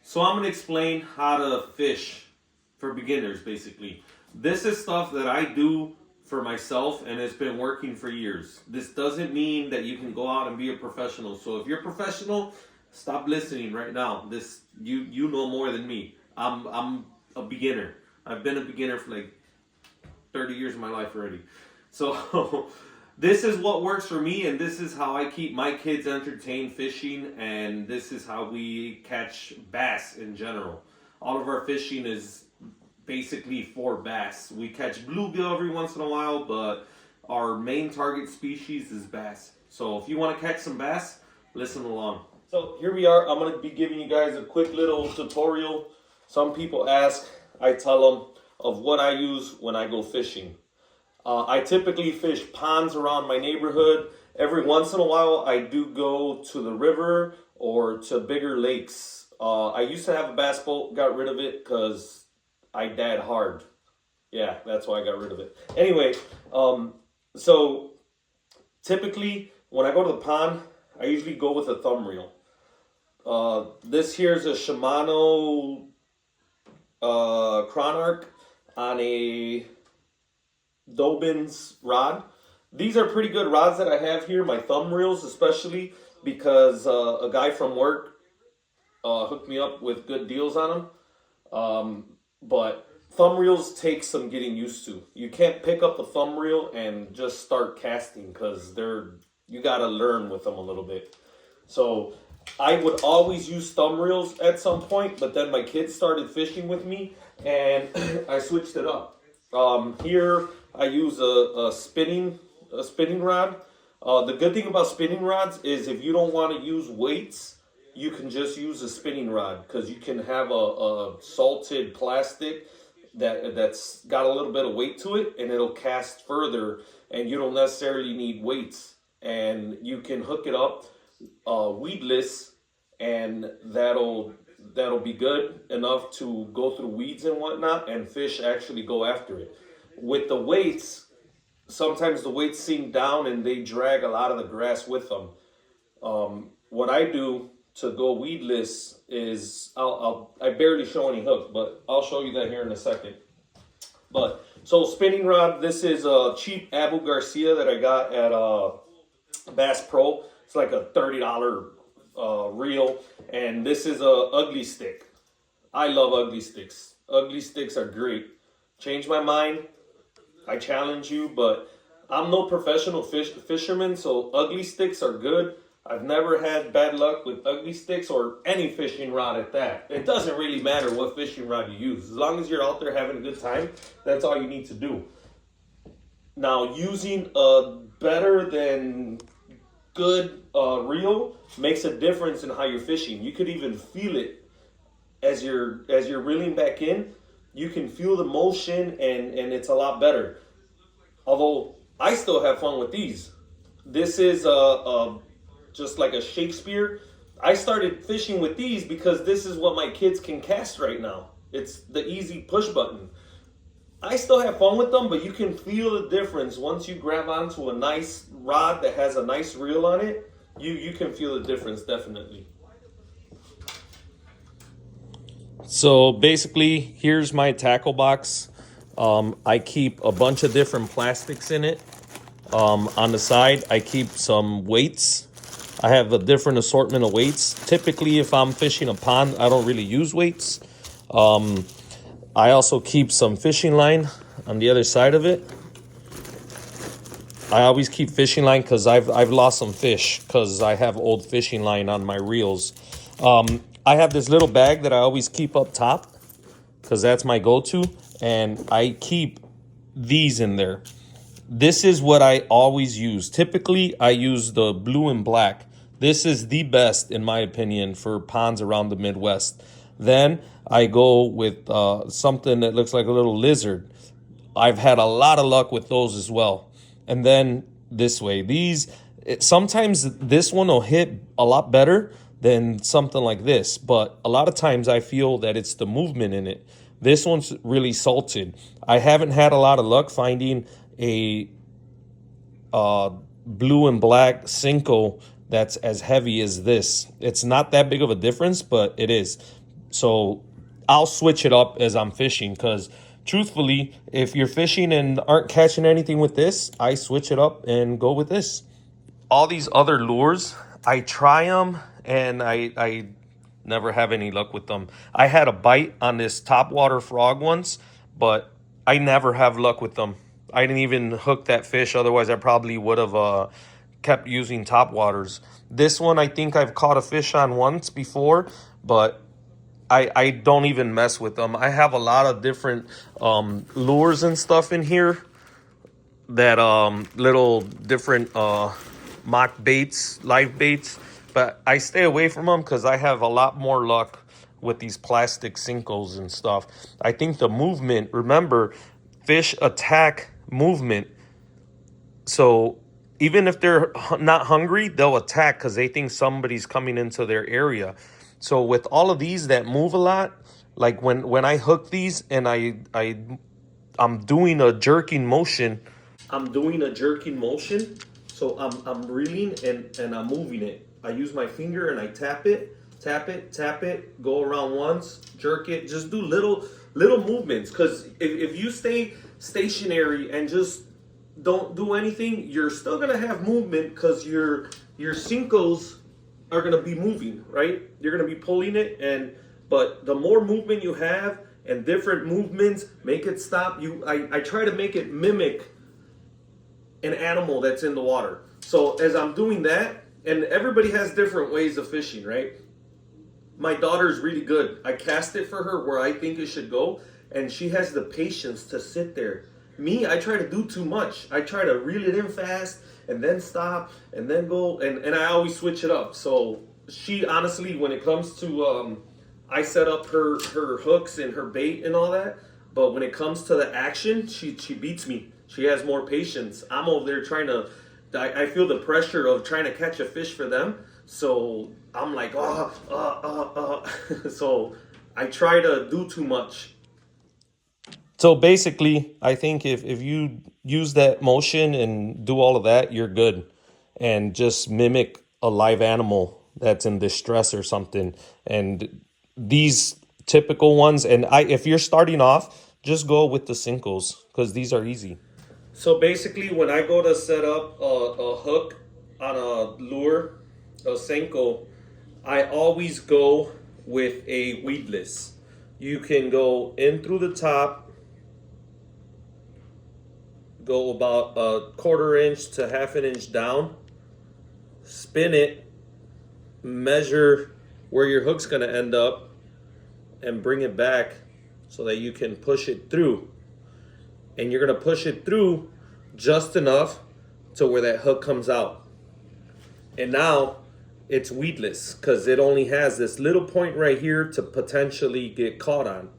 So I'm gonna explain how to fish for beginners, basically. This is stuff that I do for myself and it's been working for years. This doesn't mean that you can go out and be a professional. So if you're a professional, stop listening right now. This you know more than me. I'm a beginner. I've been a beginner for like 30 years of my life already. So this is what works for me, and this is how I keep my kids entertained fishing, and this is how we catch bass in general. All of our fishing is basically for bass. We catch bluegill every once in a while, but our main target species is bass. So if you want to catch some bass, listen along. So here we are. I'm going to be giving you guys a quick little tutorial. Some people ask, I tell them of what I use when I go fishing. I typically fish ponds around my neighborhood. Every once in a while, I do go to the river or to bigger lakes. I used to have a bass boat, got rid of it because I dad hard. Yeah, that's why I got rid of it. Anyway, so typically when I go to the pond, I usually go with a thumb reel. This here is a Shimano Chronarch on a Dobyns rod. These are pretty good rods that I have here, my thumb reels especially, because a guy from work hooked me up with good deals on them. But thumb reels take some getting used to. You can't pick up the thumb reel and just start casting because you gotta learn with them a little bit. So I would always use thumb reels at some point, but then my kids started fishing with me and I switched it up. Here I use a spinning rod. The good thing about spinning rods is if you don't want to use weights, you can just use a spinning rod because you can have a salted plastic that's got a little bit of weight to it and it'll cast further and you don't necessarily need weights. And you can hook it up weedless and that'll be good enough to go through weeds and whatnot and fish actually go after it. With the weights, sometimes the weights sink down and they drag a lot of the grass with them. What I do to go weedless is I barely show any hook, but I'll show you that here in a second. But so spinning rod, this is a cheap Abu Garcia that I got at Bass Pro. It's like a $30 reel, and this is a ugly stick. I love ugly sticks. Ugly sticks are great. Change my mind. I challenge you, but I'm no professional fisherman, so ugly sticks are good. I've never had bad luck with ugly sticks or any fishing rod at that. It doesn't really matter what fishing rod you use. As long as you're out there having a good time, that's all you need to do. Now, using a better than good reel makes a difference in how you're fishing. You could even feel it as you're reeling back in. You can feel the motion and it's a lot better. Although I still have fun with these. This is just like a Shakespeare. I started fishing with these because this is what my kids can cast right now. It's the easy push button. I still have fun with them, but you can feel the difference once you grab onto a nice rod that has a nice reel on it. You can feel the difference, definitely. So basically, here's my tackle box. I keep a bunch of different plastics in it. On the side, I keep some weights. I have a different assortment of weights. Typically, if I'm fishing a pond, I don't really use weights. I also keep some fishing line on the other side of it. I always keep fishing line because I've lost some fish because I have old fishing line on my reels. I have this little bag that I always keep up top because that's my go-to, and I keep these in there. This is what I always use. Typically, I use the blue and black. This is the best, in my opinion, for ponds around the Midwest. Then I go with something that looks like a little lizard. I've had a lot of luck with those as well. And then this way, sometimes this one will hit a lot better than something like this. But a lot of times I feel that it's the movement in it. This one's really salted. I haven't had a lot of luck finding a blue and black Senko that's as heavy as this. It's not that big of a difference, but it is. So I'll switch it up as I'm fishing because truthfully, if you're fishing and aren't catching anything with this, I switch it up and go with this. All these other lures, I try them and I never have any luck with them. I had a bite on this topwater frog once, but I never have luck with them. I didn't even hook that fish. Otherwise, I probably would have kept using topwaters. This one, I think I've caught a fish on once before, but I don't even mess with them. I have a lot of different lures and stuff in here that little different mock baits, live baits, but I stay away from them because I have a lot more luck with these plastic Cincos and stuff. I think the movement, remember, fish attack movement. So even if they're not hungry, they'll attack because they think somebody's coming into their area. So with all of these that move a lot, like when I hook these and I'm doing a jerking motion. I'm doing a jerking motion. So I'm reeling and I'm moving it. I use my finger and I tap it, go around once, jerk it, just do little movements. Because if you stay stationary and just don't do anything, you're still gonna have movement because your Cincos are gonna be moving, right? You're gonna be pulling it, but the more movement you have and different movements, make it stop. I try to make it mimic an animal that's in the water. So as I'm doing that, and everybody has different ways of fishing, right? My daughter's really good. I cast it for her where I think it should go, and she has the patience to sit there. Me, I try to do too much. I try to reel it in fast and then stop and then go, and I always switch it up. So she honestly, when it comes to I set up her hooks and her bait and all that, but when it comes to the action, she beats me. She has more patience. I'm over there trying to, I feel the pressure of trying to catch a fish for them. So I'm like, So I try to do too much. So basically, I think if you use that motion and do all of that, you're good. And just mimic a live animal that's in distress or something. And these typical ones, and if you're starting off, just go with the Cincos because these are easy. So basically, when I go to set up a hook on a lure, a Cinco, I always go with a weedless. You can go in through the top, go about a 1/4 inch to 1/2 inch down, spin it, measure where your hook's going to end up, and bring it back so that you can push it through. And you're going to push it through just enough to where that hook comes out. And now it's weedless because it only has this little point right here to potentially get caught on.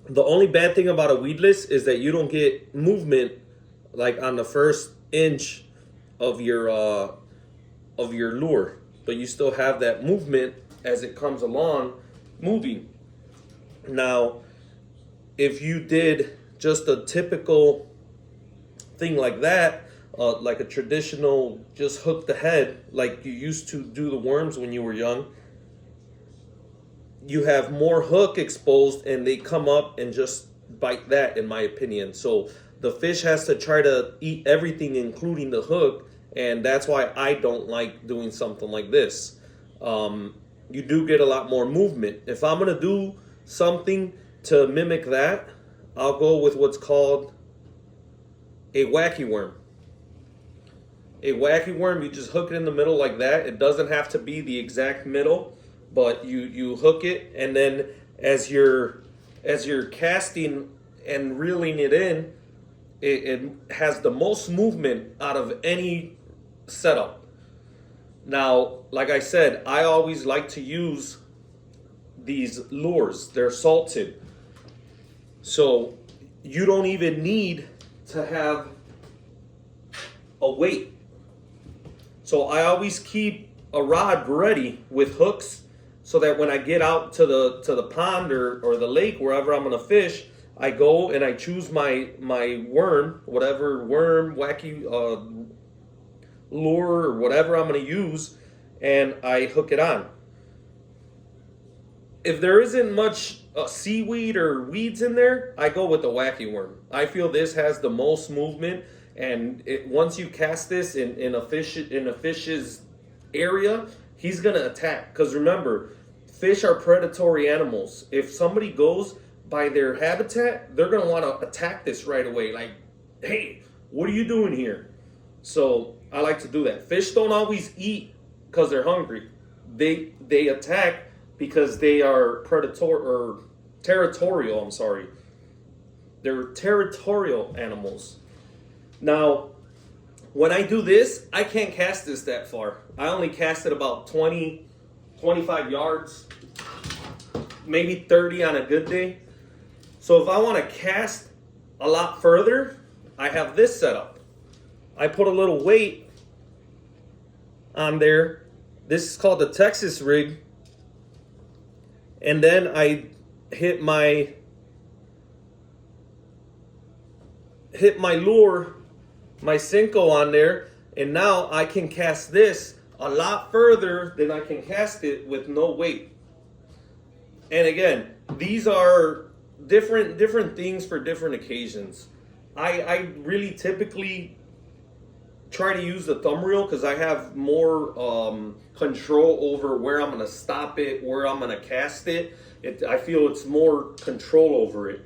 The only bad thing about a weedless is that you don't get movement like on the first inch of your lure, but you still have that movement as it comes along moving. Now, if you did just a typical thing like that, like a traditional just hook the head like you used to do the worms when you were young, you have more hook exposed and they come up and just bite that, in my opinion. So the fish has to try to eat everything including the hook, and that's why I don't like doing something like this. You do get a lot more movement. If I'm gonna do something to mimic that, I'll go with what's called a wacky worm. A wacky worm, you just hook it in the middle like that. It doesn't have to be the exact middle, but you hook it, and then as you're casting and reeling it in, it has the most movement out of any setup. Now, like I said, I always like to use these lures. They're salted. So you don't even need to have a weight. So I always keep a rod ready with hooks so that when I get out to the pond or the lake, wherever I'm gonna fish, I go and I choose my worm, whatever worm, wacky lure or whatever I'm gonna use, and I hook it on. if there isn't much seaweed or weeds in there, I go with the wacky worm. I feel this has the most movement, and once you cast this in a fish's area, he's gonna attack. Because remember, fish are predatory animals. If somebody goes by their habitat, they're gonna want to attack this right away. Like, hey, what are you doing here? So I like to do that. Fish don't always eat because they're hungry. They attack because they are predatory or territorial. I'm sorry. They're territorial animals. Now, when I do this, I can't cast this that far. I only cast it about 20, 25 yards, maybe 30 on a good day. So if I want to cast a lot further, I have this set up. I put a little weight on there. This is called the Texas rig. And then I hit my lure, my Senko on there, and now I can cast this a lot further than I can cast it with no weight. And again, these are different things for different occasions. I really typically try to use the thumb reel because I have more control over where I'm going to stop it, where I'm going to cast it. I feel it's more control over it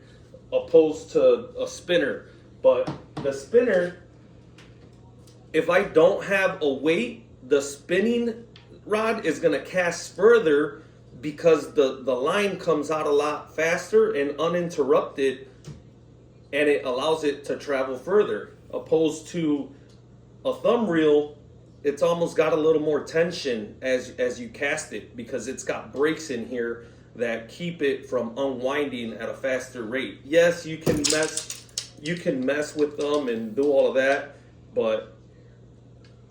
opposed to a spinner. But the spinner, if I don't have a weight, the spinning rod is going to cast further because the line comes out a lot faster and uninterrupted, and it allows it to travel further. Opposed to a thumb reel, it's almost got a little more tension as you cast it because it's got brakes in here that keep it from unwinding at a faster rate. Yes, you can mess with them and do all of that, but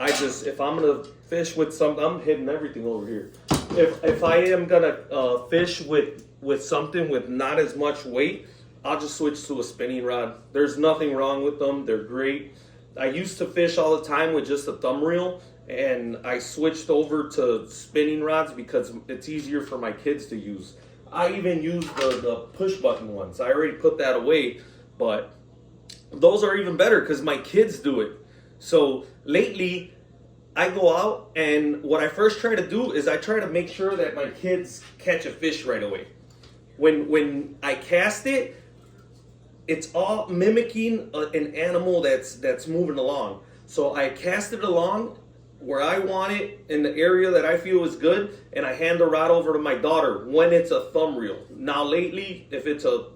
if I'm gonna fish with something, I'm hitting everything over here. If I am gonna fish with something with not as much weight, I'll just switch to a spinning rod. There's nothing wrong with them. They're great. I used to fish all the time with just a thumb reel, and I switched over to spinning rods because it's easier for my kids to use. I even use the push button ones. I already put that away, but those are even better because my kids do it. So lately, I go out, and what I first try to do is I try to make sure that my kids catch a fish right away. When I cast it, it's all mimicking an animal that's moving along. So I cast it along where I want it in the area that I feel is good, and I hand the rod over to my daughter when it's a thumb reel. Now lately, if it's a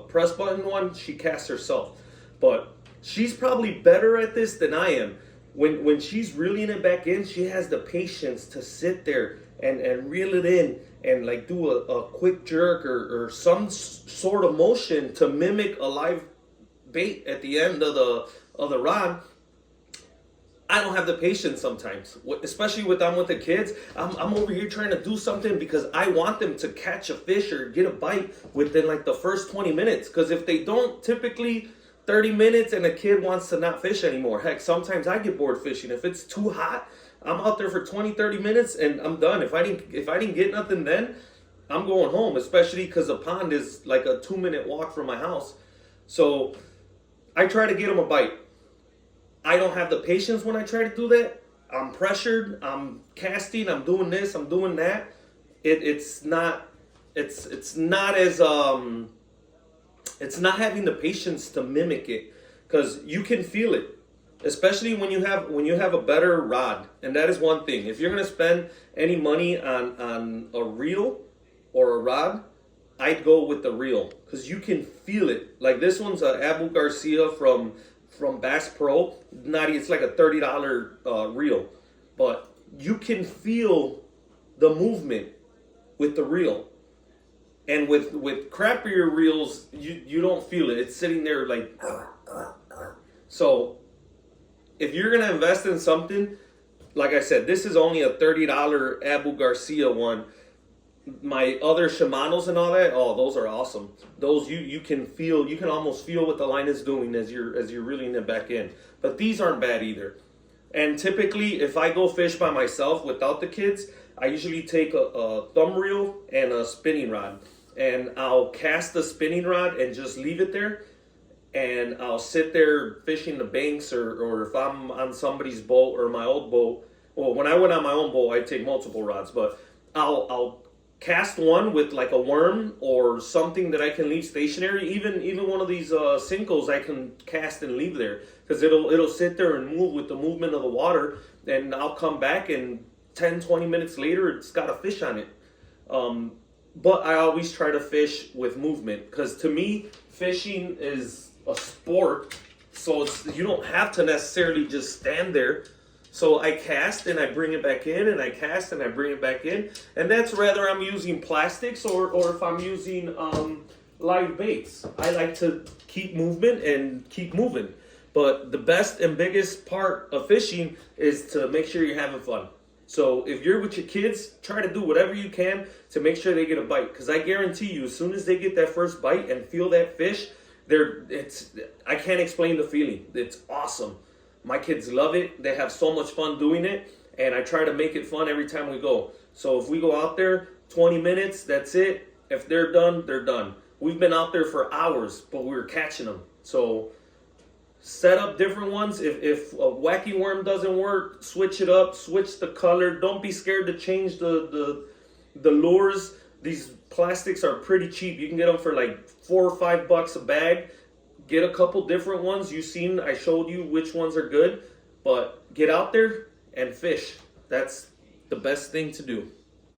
press button one, she casts herself. But she's probably better at this than I am. When she's reeling it back in, she has the patience to sit there and reel it in and like do a quick jerk or some sort of motion to mimic a live bait at the end of the rod. I don't have the patience sometimes, especially when I'm with the kids. I'm over here trying to do something because I want them to catch a fish or get a bite within like the first 20 minutes. Because if they don't, typically 30 minutes and a kid wants to not fish anymore. Heck, sometimes I get bored fishing. If it's too hot, I'm out there for 20, 30 minutes and I'm done. If I didn't get nothing then, I'm going home, especially because the pond is like a 2-minute walk from my house. So I try to get them a bite. I don't have the patience when I try to do that. I'm pressured, I'm casting, I'm doing this, I'm doing that. It's not as it's not having the patience to mimic it, because you can feel it, especially when you have a better rod. And that is one thing. If you're gonna spend any money on a reel or a rod, I'd go with the reel because you can feel it. Like this one's a Abu Garcia from Bass Pro. It's like a $30 reel, but you can feel the movement with the reel. And with crappier reels, you don't feel it. It's sitting there like. So if you're gonna invest in something, like I said, this is only a $30 Abu Garcia one. My other Shimano's and all that, those are awesome. Those you can feel, you can almost feel what the line is doing as you're reeling it back in. But these aren't bad either. And typically, if I go fish by myself without the kids, I usually take a thumb reel and a spinning rod, and I'll cast the spinning rod and just leave it there, and I'll sit there fishing the banks, or if I'm on somebody's boat or my old boat. Well, when I went on my own boat, I take multiple rods, but I'll cast one with like a worm or something that I can leave stationary. Even one of these Senkos I can cast and leave there because it'll sit there and move with the movement of the water, and I'll come back and 10-20 minutes later it's got a fish on it. But I always try to fish with movement because to me fishing is a sport, so you don't have to necessarily just stand there. So I cast and I bring it back in, and I cast and I bring it back in, and that's whether I'm using plastics or if I'm using live baits. I like to keep movement and keep moving. But the best and biggest part of fishing is to make sure you're having fun. So if you're with your kids, try to do whatever you can to make sure they get a bite. Because I guarantee you, as soon as they get that first bite and feel that fish, I can't explain the feeling. It's awesome. My kids love it. They have so much fun doing it, and I try to make it fun every time we go. So if we go out there, 20 minutes, that's it. If they're done, they're done. We've been out there for hours, but we were catching them. So set up different ones. If a wacky worm doesn't work, switch it up, switch the color. Don't be scared to change the lures. These plastics are pretty cheap. You can get them for like $4 or $5 a bag. Get a couple different ones. I showed you which ones are good, but get out there and fish. That's the best thing to do.